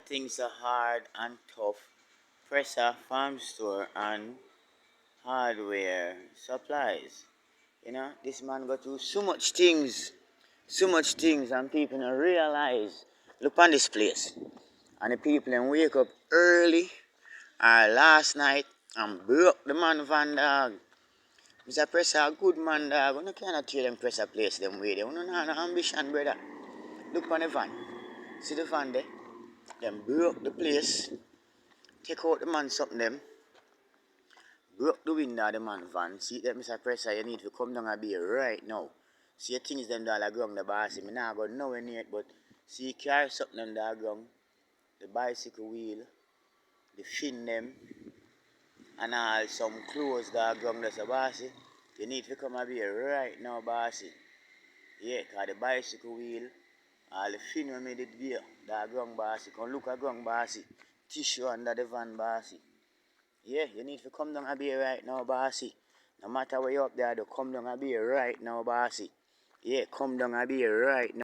Things are hard and tough. Pressor, farm store, and hardware supplies. This man got through so much things, and people don't realize. Look on this place, and the people then wake up early last night and broke the man van dog. Mr. Pressor, a good man dog. You cannot tell them Pressor place them way. You don't have no ambition, brother. Look on the van. See the van there? Them broke the place. Take out the man something them. Broke the window of the man van. See that, Mr. Pressor, you need to come down and be right now. See the things them down the ground the bossy. Me nah go nowhere near it, but see carry something on the ground. The bicycle wheel, the fin them, and all some clothes that ground that's a bossy. You need to come and be right now, bossy. Yeah, cause the bicycle wheel, all the fin we made it there, that ground bossy. Come look at ground bossy. Tissue under the van bossy. Yeah, you need to come down and be right now, bossy. No matter where you're up there, come down and be right now, bossy. Yeah, come down and be right now.